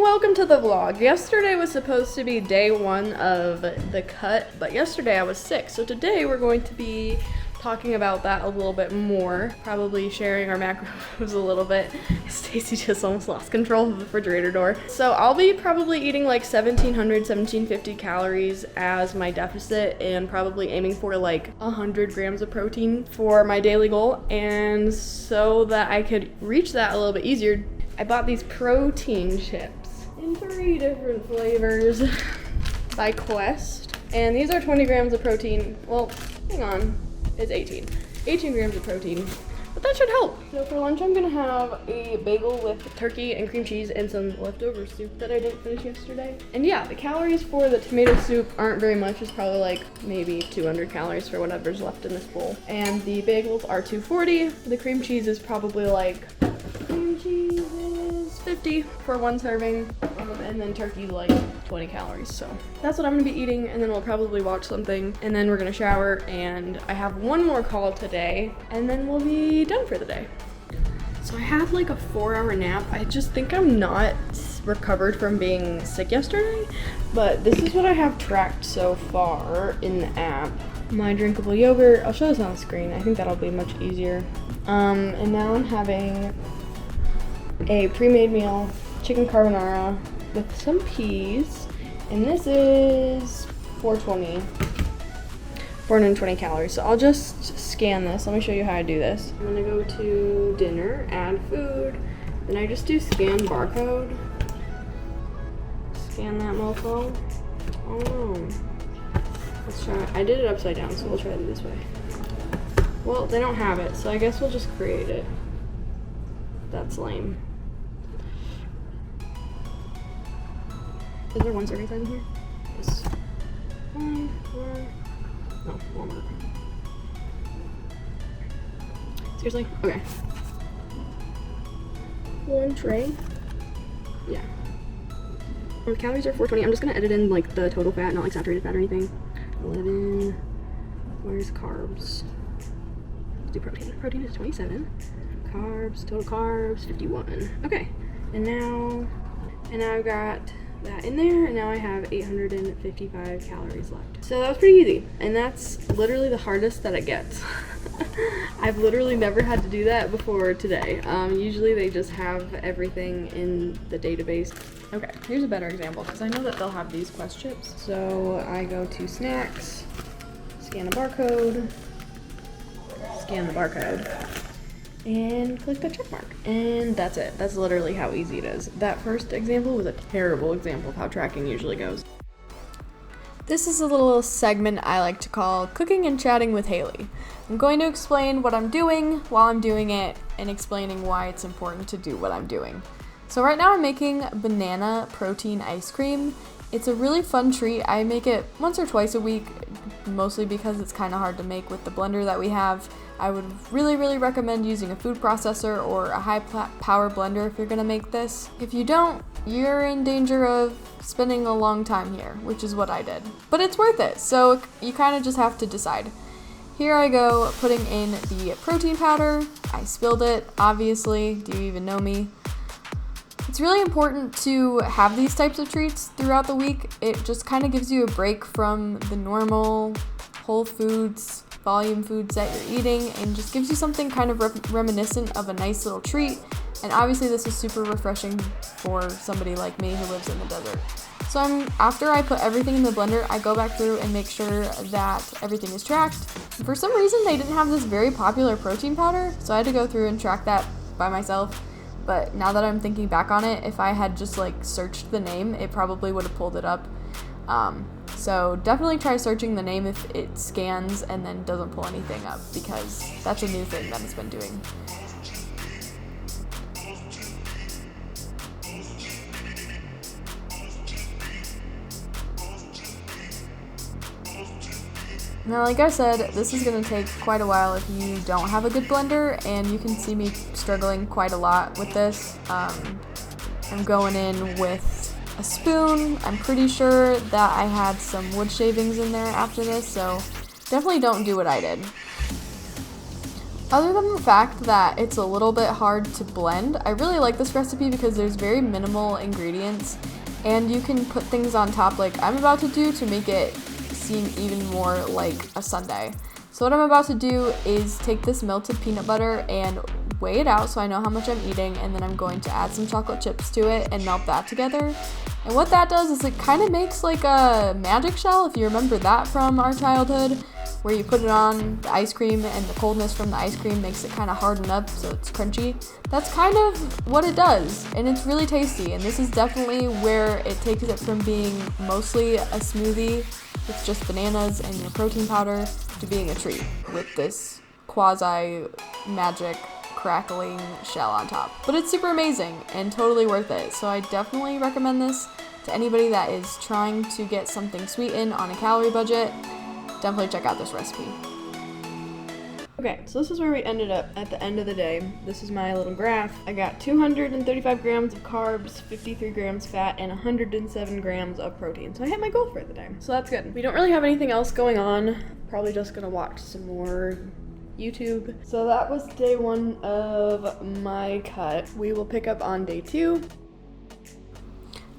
Welcome to the vlog. Yesterday was supposed to be day one of the cut, but yesterday I was sick. So today we're going to be talking about that a little bit more, probably sharing our macros a little bit. Stacy just almost lost control of the refrigerator door. So I'll be probably eating like 1700, 1750 calories as my deficit and probably aiming for like 100 grams of protein for my daily goal. And so that I could reach that a little bit easier, I bought these protein chips in 3 different flavors by Quest. And these are 20 grams of protein. Well, hang on. It's 18 grams of protein, but that should help. So for lunch, I'm gonna have a bagel with turkey and cream cheese and some leftover soup that I didn't finish yesterday. And yeah, the calories for the tomato soup aren't very much. It's probably like maybe 200 calories for whatever's left in this bowl. And the bagels are 240. The cream cheese is probably like, cream cheese is 50 for one serving. And then turkey like 20 calories. So that's what I'm gonna be eating, and then we'll probably watch something, and then we're gonna shower, and I have one more call today, and then we'll be done for the day. So I had like a 4-hour nap. I just think I'm not recovered from being sick yesterday, but this is what I have tracked so far in the app. My drinkable yogurt, I'll show this on the screen. I think that'll be much easier. And now I'm having a pre-made meal, chicken carbonara with some peas, and this is 420 calories. So I'll just scan this. Let me show you how I do this. I'm gonna go to dinner, add food, then I just do scan barcode. Scan that mofo. Oh no. Let's try. I did it upside down, so we'll try it this way. Well, they don't have it, so I guess we'll just create it. That's lame. Is there one serving size in here? Yes. No, Walmart. Seriously? Okay. One tray. Yeah. Well, the calories are 420. I'm just gonna edit in like the total fat, not like saturated fat or anything. 11. Where's carbs? Let's do protein. Protein is 27. Carbs, total carbs, 51. Okay. And now I've got that in there, and now I have 855 calories left. So that was pretty easy, and that's literally the hardest that it gets. I've literally never had to do that before today. Usually they just have everything in the database. Okay, here's a better example, because I know that they'll have these Quest chips. So I go to snacks, scan the barcode, and click the check mark. And that's it. That's literally how easy it is. That first example was a terrible example of how tracking usually goes. This is a little segment I like to call Cooking and Chatting with Haley. I'm going to explain what I'm doing while I'm doing it and explaining why it's important to do what I'm doing. So right now I'm making banana protein ice cream. It's a really fun treat. I make it once or twice a week, mostly because it's kind of hard to make with the blender that we have. I would really recommend using a food processor or a high power blender if you're gonna make this. If you don't, you're in danger of spending a long time here, which is what I did. But it's worth it, so you kind of just have to decide. Here I go, putting in the protein powder. I spilled it, obviously. Do you even know me? It's really important to have these types of treats throughout the week. It just kind of gives you a break from the normal whole foods, volume foods that you're eating, and just gives you something kind of reminiscent of a nice little treat. And obviously this is super refreshing for somebody like me who lives in the desert. So after I put everything in the blender, I go back through and make sure that everything is tracked. And for some reason, they didn't have this very popular protein powder, so I had to go through and track that by myself. But now that I'm thinking back on it, if I had just like searched the name, it probably would have pulled it up. So definitely try searching the name if it scans and then doesn't pull anything up, because that's a new thing that it's been doing. Now, like I said, this is going to take quite a while if you don't have a good blender, and you can see me struggling quite a lot with this. I'm going in with a spoon. I'm pretty sure that I had some wood shavings in there after this, so definitely don't do what I did. Other than the fact that it's a little bit hard to blend, I really like this recipe because there's very minimal ingredients and you can put things on top like I'm about to do to make it seem even more like a sundae. So what I'm about to do is take this melted peanut butter and weigh it out so I know how much I'm eating, and then I'm going to add some chocolate chips to it and melt that together. And what that does is it kind of makes like a magic shell, if you remember that from our childhood, where you put it on the ice cream and the coldness from the ice cream makes it kind of harden up so it's crunchy. That's kind of what it does, and it's really tasty, and this is definitely where it takes it from being mostly a smoothie with just bananas and your protein powder to being a treat with this quasi magic crackling shell on top. But it's super amazing and totally worth it, so I definitely recommend this to anybody that is trying to get something sweetened on a calorie budget. Definitely check out this recipe. Okay, so this is where we ended up at the end of the day. This is my little graph. I got 235 grams of carbs, 53 grams fat, and 107 grams of protein. So I hit my goal for the day. So that's good. We don't really have anything else going on. Probably just gonna watch some more YouTube. So that was day 1 of my cut. We will pick up on day 2.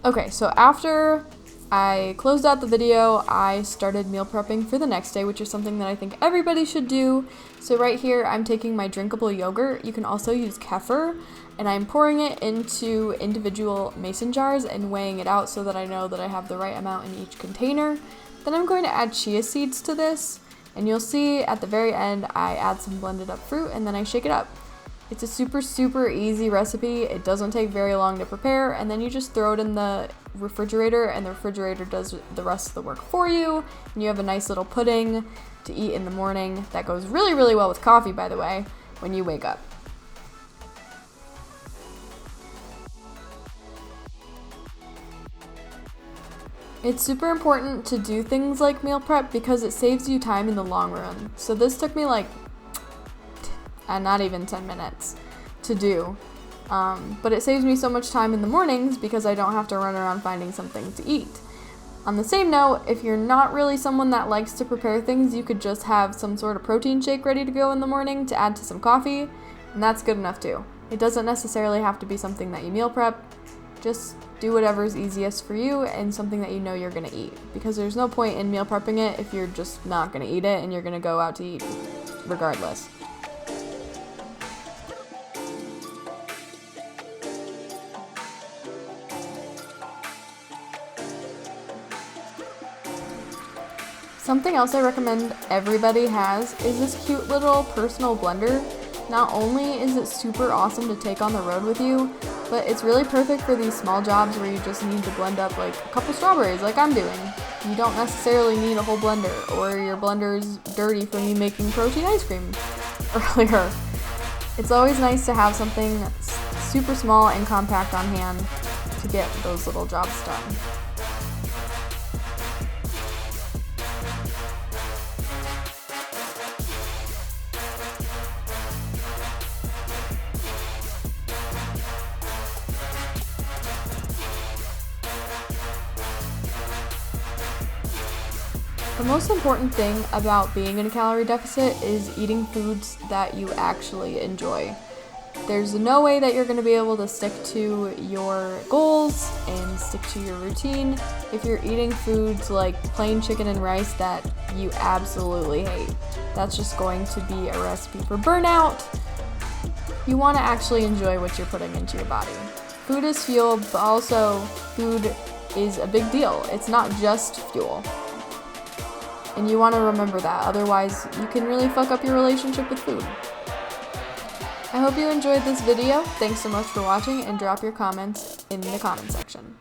Okay, so after I closed out the video, I started meal prepping for the next day, which is something that I think everybody should do. So right here, I'm taking my drinkable yogurt. You can also use kefir, and I'm pouring it into individual mason jars and weighing it out so that I know that I have the right amount in each container. Then I'm going to add chia seeds to this, and you'll see at the very end, I add some blended up fruit and then I shake it up. It's a super easy recipe. It doesn't take very long to prepare, and then you just throw it in the refrigerator and the refrigerator does the rest of the work for you, and you have a nice little pudding to eat in the morning that goes really well with coffee, by the way, when you wake up. It's super important to do things like meal prep because it saves you time in the long run. So this took me like not even 10 minutes to do. But it saves me so much time in the mornings because I don't have to run around finding something to eat. On the same note, if you're not really someone that likes to prepare things, you could just have some sort of protein shake ready to go in the morning to add to some coffee, and that's good enough too. It doesn't necessarily have to be something that you meal prep. Just do whatever's easiest for you and something that you know you're gonna eat, because there's no point in meal prepping it if you're just not gonna eat it and you're gonna go out to eat regardless. Something else I recommend everybody has is this cute little personal blender. Not only is it super awesome to take on the road with you, but it's really perfect for these small jobs where you just need to blend up like a couple strawberries like I'm doing. You don't necessarily need a whole blender, or your blender's dirty from you making protein ice cream earlier. It's always nice to have something super small and compact on hand to get those little jobs done. The most important thing about being in a calorie deficit is eating foods that you actually enjoy. There's no way that you're going to be able to stick to your goals and stick to your routine if you're eating foods like plain chicken and rice that you absolutely hate. That's just going to be a recipe for burnout. You want to actually enjoy what you're putting into your body. Food is fuel, but also food is a big deal. It's not just fuel. And you want to remember that, otherwise you can really fuck up your relationship with food. I hope you enjoyed this video. Thanks so much for watching, and drop your comments in the comment section.